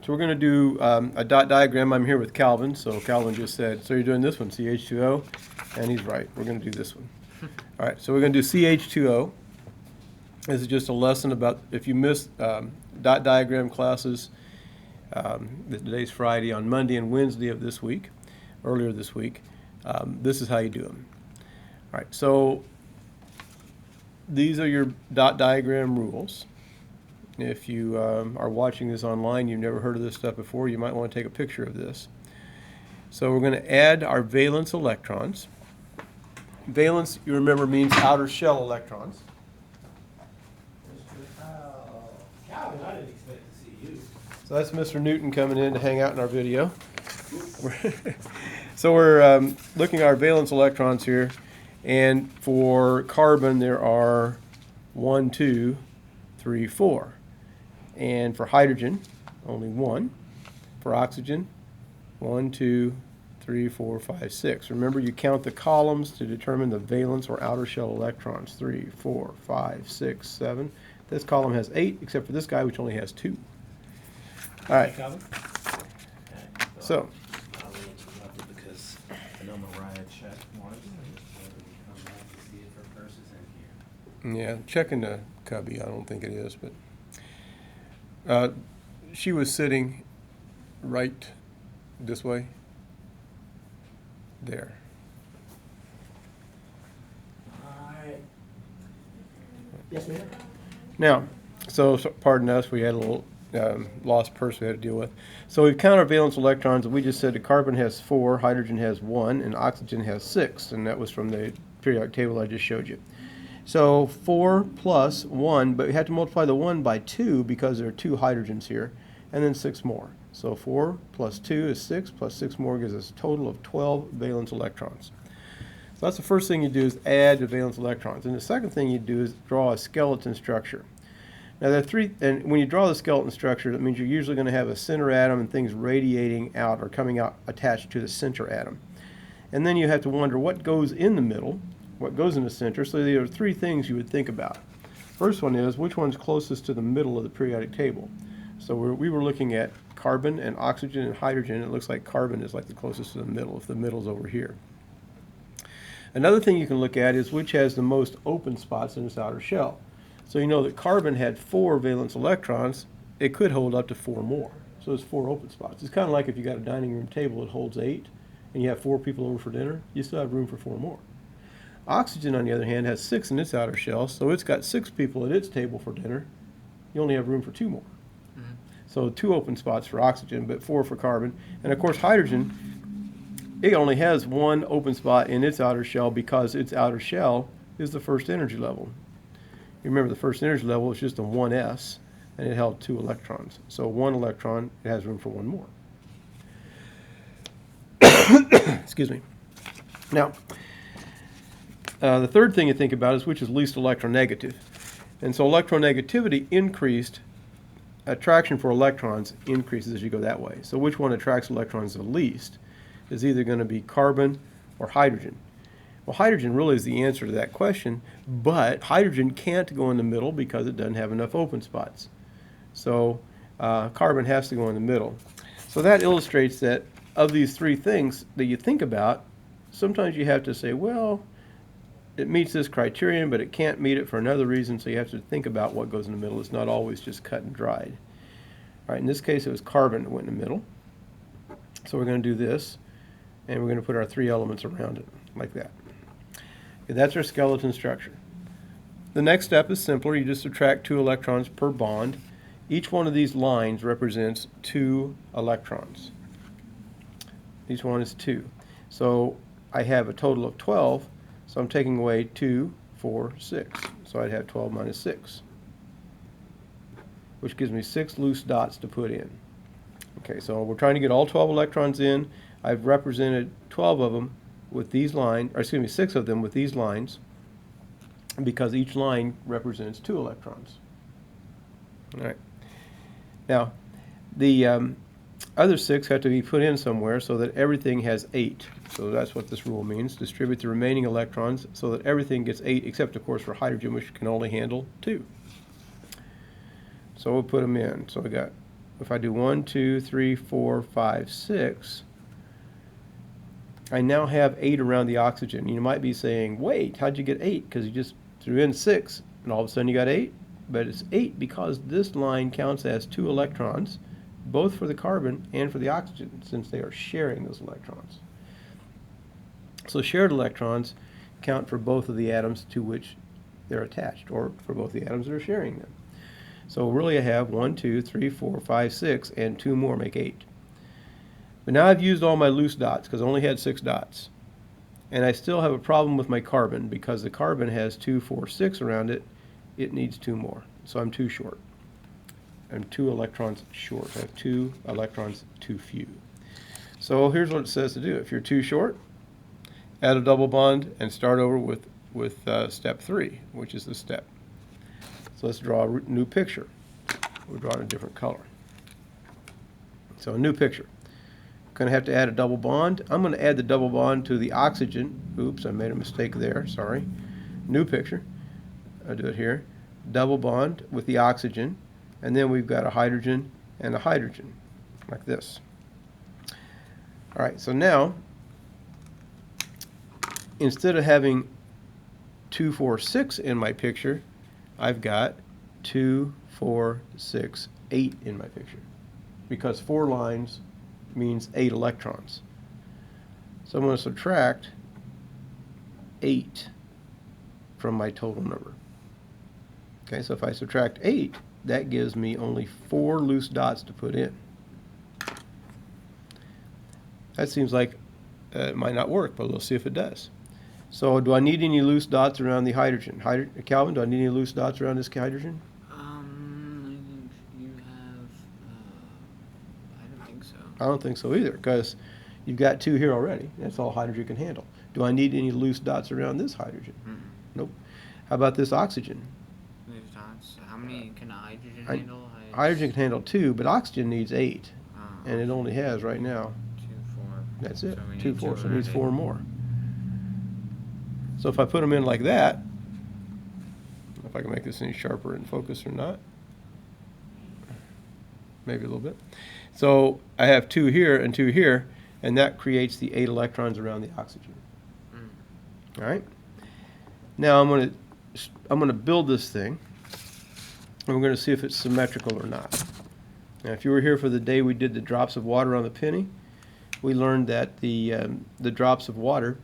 So we're going to do a dot diagram. I'm here with Calvin. So Calvin just said, so you're doing this one, CH2O? And he's right. We're going to do this one. All right, so we're going to do CH2O. This is just a lesson about if you missed dot diagram classes. Today's Friday. On Monday and Wednesday of this week, earlier this week, this is how you do them. All right, so these are your dot diagram rules. If you are watching this online, you've never heard of this stuff before, you might want to take a picture of this. So we're going to add our valence electrons. Valence, you remember, means outer shell electrons. Calvin, I didn't expect to see you. So that's Mr. Newton coming in to hang out in our video. So we're looking at our valence electrons here, and for carbon there are 1, 2, 3, 4. And for hydrogen, only 1. For oxygen, 1, 2, 3, 4, 5, 6. Remember, you count the columns to determine the valence or outer shell electrons. 3, 4, 5, 6, 7. This column has 8, except for this guy, which only has 2. All right. So. I'll interrupt it because I know Mariah checked one, so we come back to see if her purse is in here. Yeah, checking the cubby. I don't think it is, but she was sitting right this way. There. Alright. Yes, ma'am? Now, so pardon us, we had a little lost purse we had to deal with. So we've counted our valence electrons, and we just said that carbon has 4, hydrogen has 1, and oxygen has 6, and that was from the periodic table I just showed you. So 4 plus 1, but we have to multiply the 1 by 2 because there are 2 hydrogens here, and then 6 more. So 4 plus 2 is 6, plus 6 more gives us a total of 12 valence electrons. So that's the first thing you do, is add the valence electrons. And the second thing you do is draw a skeleton structure. Now there are 3, and when you draw the skeleton structure, that means you're usually going to have a center atom and things radiating out or coming out attached to the center atom. And then you have to wonder what goes in the middle, what goes in the center. So there are 3 things you would think about. First one is, which one's closest to the middle of the periodic table? So we were looking at carbon and oxygen and hydrogen. It looks like carbon is like the closest to the middle, if the middle's over here. Another thing you can look at is which has the most open spots in its outer shell. So you know that carbon had 4 valence electrons. It could hold up to 4 more. So there's 4 open spots. It's kind of like if you got a dining room table that holds 8 and you have 4 people over for dinner, you still have room for 4 more. Oxygen, on the other hand, has 6 in its outer shell, so it's got 6 people at its table for dinner. You only have room for 2 more. Mm-hmm. So 2 open spots for oxygen, but 4 for carbon. And of course hydrogen, it only has 1 open spot in its outer shell because its outer shell is the first energy level. You remember the first energy level is just a 1s, and it held 2 electrons. So 1 electron, it has room for 1 more. Excuse me. Now, the third thing you think about is which is least electronegative. And so electronegativity increased, attraction for electrons increases as you go that way. So which one attracts electrons the least is either going to be carbon or hydrogen. Well, hydrogen really is the answer to that question, but hydrogen can't go in the middle because it doesn't have enough open spots. So carbon has to go in the middle. So that illustrates that of these 3 things that you think about, sometimes you have to say, well, it meets this criterion, but it can't meet it for another reason, so you have to think about what goes in the middle. It's not always just cut and dried. All right, in this case, it was carbon that went in the middle. So we're going to do this, and we're going to put our 3 elements around it, like that. Okay, that's our skeleton structure. The next step is simpler. You just subtract 2 electrons per bond. Each one of these lines represents 2 electrons. Each one is 2. So I have a total of 12. So I'm taking away 2, 4, 6. So I'd have 12 minus 6, which gives me 6 loose dots to put in. Okay, so we're trying to get all 12 electrons in. I've represented 12 of them with these lines, or excuse me, 6 of them with these lines, because each line represents 2 electrons. All right. Now, the other 6 have to be put in somewhere so that everything has 8. So that's what this rule means. Distribute the remaining electrons so that everything gets 8, except, of course, for hydrogen, which can only handle 2. So we'll put them in. So we got if I do 1, 2, 3, 4, 5, 6, I now have 8 around the oxygen. You might be saying, wait, how'd you get 8? Because you just threw in 6, and all of a sudden you got 8. But it's 8 because this line counts as 2 electrons, both for the carbon and for the oxygen, since they are sharing those electrons. So shared electrons count for both of the atoms to which they're attached, or for both the atoms that are sharing them. So really I have 1, 2, 3, 4, 5, 6, and 2 more make 8. But now I've used all my loose dots because I only had 6 dots. And I still have a problem with my carbon because the carbon has 2, 4, 6 around it. It needs 2 more. So I'm too short. I'm 2 electrons short. I have 2 electrons too few. So here's what it says to do. If you're too short, add a double bond and start over with step 3, which is the step. So let's draw a new picture. We'll draw it in a different color. So a new picture. Going to have to add a double bond. I'm going to add the double bond to the oxygen. Oops, I made a mistake there. Sorry. New picture. I'll do it here. Double bond with the oxygen. And then we've got a hydrogen and a hydrogen, like this. All right, so now, instead of having 2, 4, 6 in my picture, I've got 2, 4, 6, 8 in my picture. Because 4 lines means 8 electrons. So I'm going to subtract 8 from my total number. Okay, so if I subtract 8, that gives me only 4 loose dots to put in. That seems like it might not work, but we'll see if it does. So do I need any loose dots around the hydrogen? Calvin, do I need any loose dots around this hydrogen? I think you have, I don't think so. I don't think so either, because you've got 2 here already. That's all hydrogen can handle. Do I need any loose dots around this hydrogen? Nope. How about this oxygen? Loose dots. How many can hydrogen handle? Hydrogen can handle 2, but oxygen needs 8. And it only has right now. 2, 4. That's it. So we 2, need 4. two So it needs already. 4 more. So if I put them in like that, if I can make this any sharper in focus or not, maybe a little bit. So I have 2 here and 2 here, and that creates the 8 electrons around the oxygen. All right. Now I'm going to build this thing, and we're going to see if it's symmetrical or not. Now, if you were here for the day we did the drops of water on the penny, we learned that the drops of water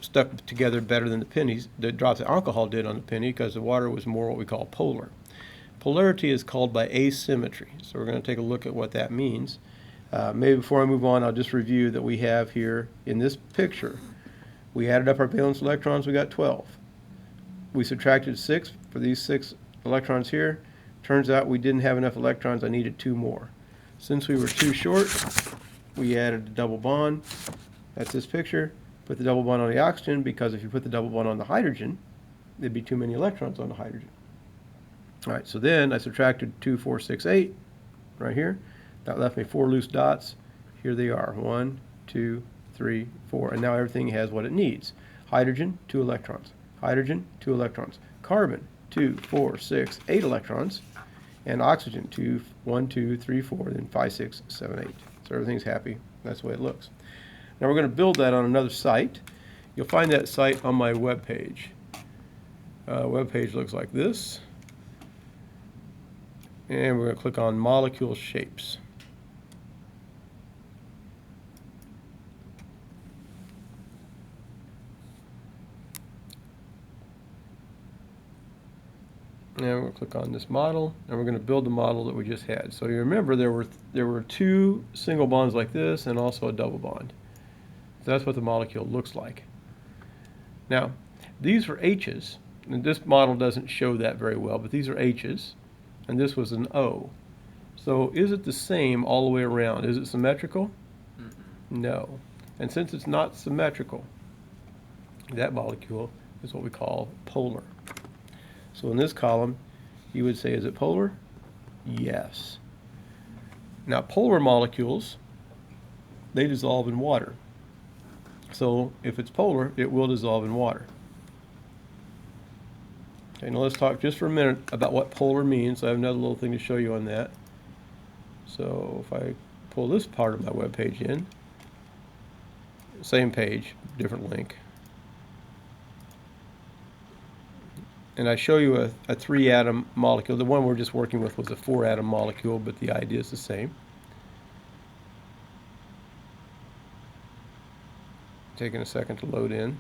stuck together better than the drops of alcohol did on the penny, because the water was more what we call polar. Polarity is called by asymmetry, so we're going to take a look at what that means. Maybe before I move on, I'll just review that we have here in this picture, we added up our valence electrons, we got 12. We subtracted 6 for these 6 electrons here. Turns out we didn't have enough electrons, I needed 2 more. Since we were too short, we added a double bond. That's this picture. Put the double bond on the oxygen, because if you put the double bond on the hydrogen, there'd be too many electrons on the hydrogen. All right, so then I subtracted 2, 4, 6, 8 right here. That left me 4 loose dots. Here they are, 1, 2, 3, 4, and now everything has what it needs. Hydrogen, 2 electrons. Hydrogen, 2 electrons. Carbon, 2, 4, 6, 8 electrons. And oxygen, 1, 2, 3, 4, then 5, 6, 7, 8. So everything's happy. That's the way it looks. Now we're going to build that on another site. You'll find that site on my web page. Web page looks like this. And we're going to click on molecule shapes. And we're going to click on this model, and we're going to build the model that we just had. So you remember there were 2 single bonds like this, and also a double bond. So that's what the molecule looks like. Now, these are H's, and this model doesn't show that very well, but these are H's, and this was an O. So is it the same all the way around? Is it symmetrical? No. And since it's not symmetrical, that molecule is what we call polar. So in this column, you would say, is it polar? Yes. Now, polar molecules, they dissolve in water. So if it's polar, it will dissolve in water. Okay, now let's talk just for a minute about what polar means. I have another little thing to show you on that. So if I pull this part of my web page in, same page, different link, and I show you a 3-atom molecule. The one we're just working with was a 4-atom molecule, but the idea is the same. Taking a second to load in.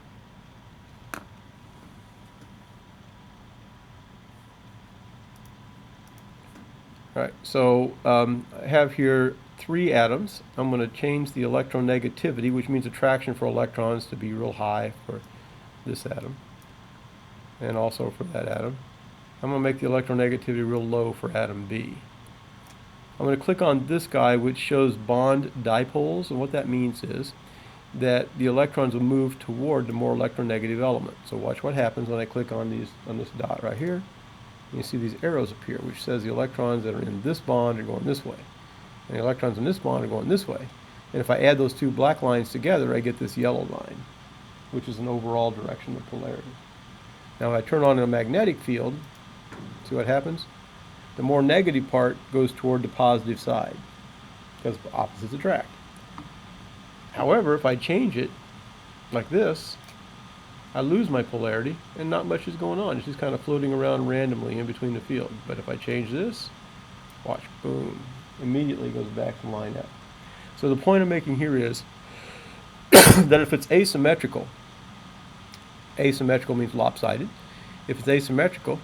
All right, so I have here 3 atoms. I'm going to change the electronegativity, which means attraction for electrons, to be real high for this atom, and also for that atom. I'm going to make the electronegativity real low for atom B. I'm going to click on this guy, which shows bond dipoles, and what that means is that the electrons will move toward the more electronegative element. So watch what happens when I click on this dot right here. You see these arrows appear, which says the electrons that are in this bond are going this way, and the electrons in this bond are going this way. And if I add those 2 black lines together, I get this yellow line, which is an overall direction of polarity. Now if I turn on a magnetic field, see what happens? The more negative part goes toward the positive side, because opposites attract. However, if I change it like this, I lose my polarity, and not much is going on. It's just kind of floating around randomly in between the field. But if I change this, watch, boom, immediately goes back to line up. So the point I'm making here is that if it's asymmetrical, asymmetrical means lopsided. If it's asymmetrical,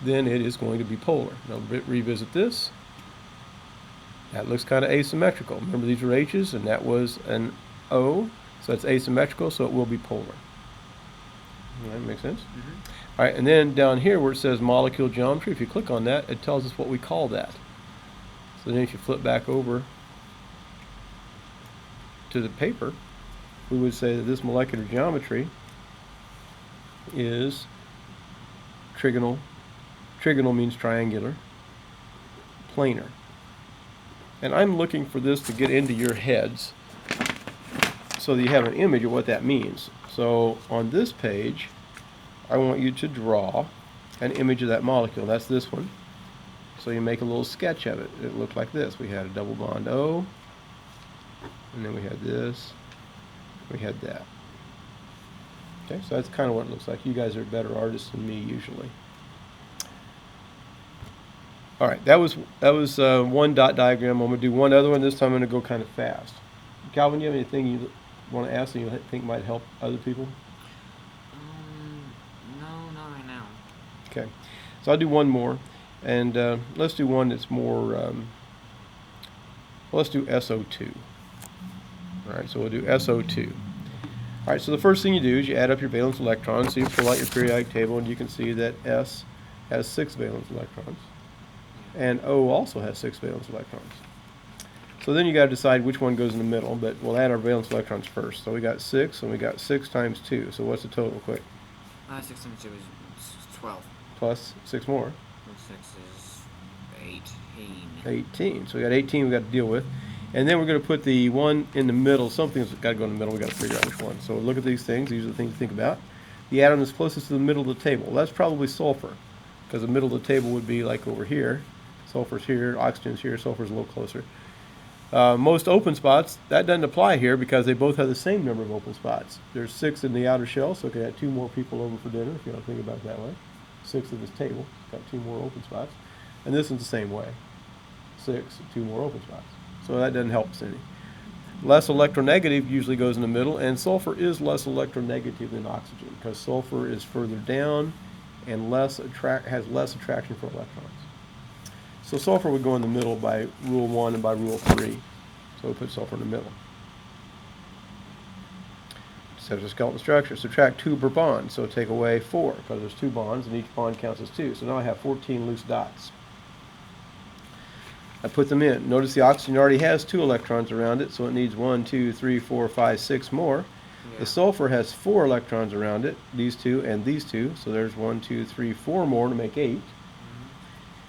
then it is going to be polar. Now revisit this. That looks kind of asymmetrical. Remember, these are H's, and that was an O, so it's asymmetrical, so it will be polar. All right, makes sense? Mm-hmm. All right, and then down here where it says molecule geometry, if you click on that, it tells us what we call that. So then if you flip back over to the paper, we would say that this molecular geometry is trigonal. Trigonal means triangular, planar. And I'm looking for this to get into your heads so that you have an image of what that means. So on this page, I want you to draw an image of that molecule. That's this one. So you make a little sketch of it. It looked like this. We had a double bond O, and then we had this, we had that. Okay, so that's kind of what it looks like. You guys are better artists than me usually. All right, that was one dot diagram. I'm going to do one other one. This time I'm going to go kind of fast. Calvin, you have anything you want to ask that you think might help other people? No, not right now. Okay, so I'll do one more, and let's do one that's more. Well, let's do SO2. All right, so we'll do SO2. All right, so the first thing you do is you add up your valence electrons. So you pull out your periodic table, and you can see that S has 6 valence electrons, and O also has 6 valence electrons. So then you got to decide which one goes in the middle, but we'll add our valence electrons first. So we got 6, and we got 6 times 2. So what's the total, quick? 6 times 2 is 12. Plus 6 more. Plus 6 is 18. 18. So we got 18 we got to deal with. And then we're going to put the one in the middle. Something's got to go in the middle. we got to figure out which one. So look at these things. These are the things to think about. The atom that's closest to the middle of the table. That's probably sulfur, because the middle of the table would be like over here. Sulfur's here, oxygen's here, sulfur's a little closer. Most open spots, that doesn't apply here because they both have the same number of open spots. There's 6 in the outer shell, so we can have 2 more people over for dinner if you don't think about it that way. 6 of this table, got 2 more open spots. And this is the same way. 6, 2 more open spots. So that doesn't help us any. Less electronegative usually goes in the middle, and sulfur is less electronegative than oxygen because sulfur is further down and has less attraction for electrons. So sulfur would go in the middle by rule 1 and by rule 3. So we put sulfur in the middle. Cytoskeleton structure. Subtract 2 per bond. So take away 4 because there's 2 bonds and each bond counts as 2. So now I have 14 loose dots. I put them in. Notice the oxygen already has 2 electrons around it, so it needs 1, 2, 3, 4, 5, 6 more. Yeah. The sulfur has 4 electrons around it, these 2 and these 2. So there's 1, 2, 3, 4 more to make 8.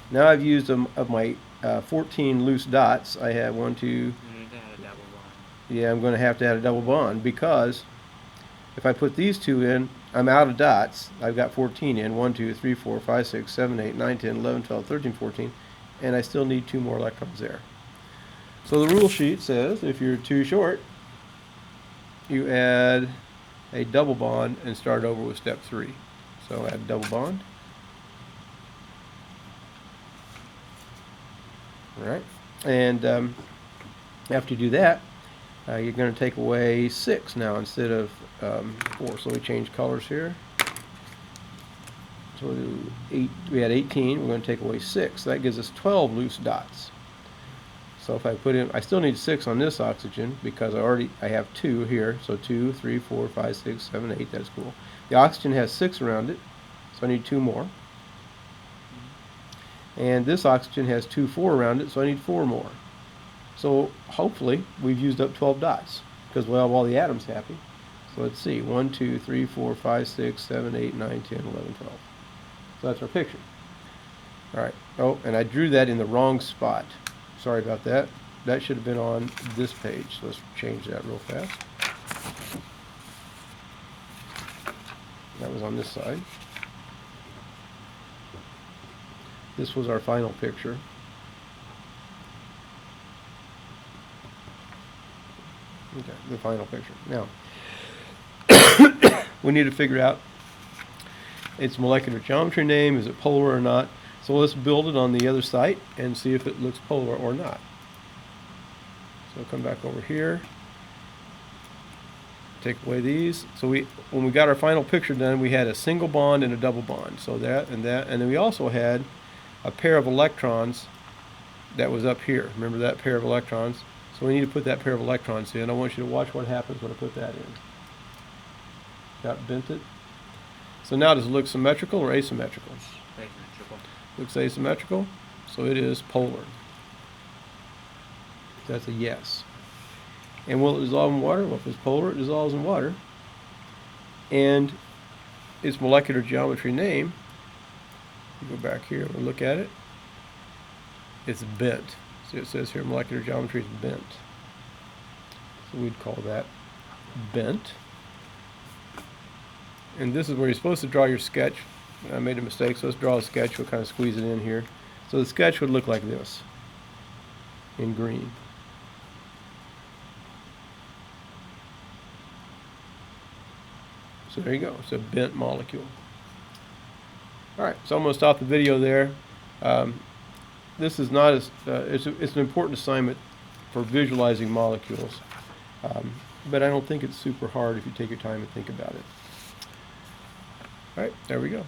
Now I've used them of my 14 loose dots. I have 1, 2. You need to add a double bond. Yeah, I'm going to have to add a double bond because if I put these 2 in, I'm out of dots. I've got 14 in. 1, 2, 3, 4, 5, 6, 7, 8, 9, 10, 11, 12, 13, 14. And I still need 2 more electrons there. So the rule sheet says if you're too short, you add a double bond and start over with step 3. So add double bond. All right, and after you do that, you're going to take away 6 now instead of 4. So we change colors here. So we'll do 8. We had 18. We're going to take away 6. That gives us 12 loose dots. So if I put in, I still need 6 on this oxygen because I have 2 here. So 2, 3, 4, 5, 6, 7, 8. That's cool. The oxygen has 6 around it, so I need 2 more. And this oxygen has 2, 4 around it, so I need 4 more. So hopefully we've used up 12 dots because we'll have all the atoms happy. So let's see, 1, 2, 3, 4, 5, 6, 7, 8, 9, 10, 11, 12. So that's our picture. All right. Oh, and I drew that in the wrong spot. Sorry about that. That should have been on this page. So let's change that real fast. That was on this side. This was our final picture. Okay, the final picture. Now, we need to figure out its molecular geometry name. Is it polar or not? So let's build it on the other site and see if it looks polar or not. So come back over here. Take away these. So when we got our final picture done, we had a single bond and a double bond. So that, and then we also had a pair of electrons that was up here. Remember that pair of electrons? So we need to put that pair of electrons in. I want you to watch what happens when I put that in. Got bent it. So now does it look symmetrical or asymmetrical? Asymmetrical. Looks asymmetrical, so it is polar. That's a yes. And will it dissolve in water? Well, if it's polar, it dissolves in water. And its molecular geometry name, you go back here and look at it, it's bent. See, it says here molecular geometry is bent. So we'd call that bent. And this is where you're supposed to draw your sketch. I made a mistake, so let's draw a sketch. We'll kind of squeeze it in here. So the sketch would look like this in green. So there you go. It's a bent molecule. All right, so I'm going to stop the video there. This is not as it's an important assignment for visualizing molecules, but I don't think it's super hard if you take your time and think about it. All right, there we go.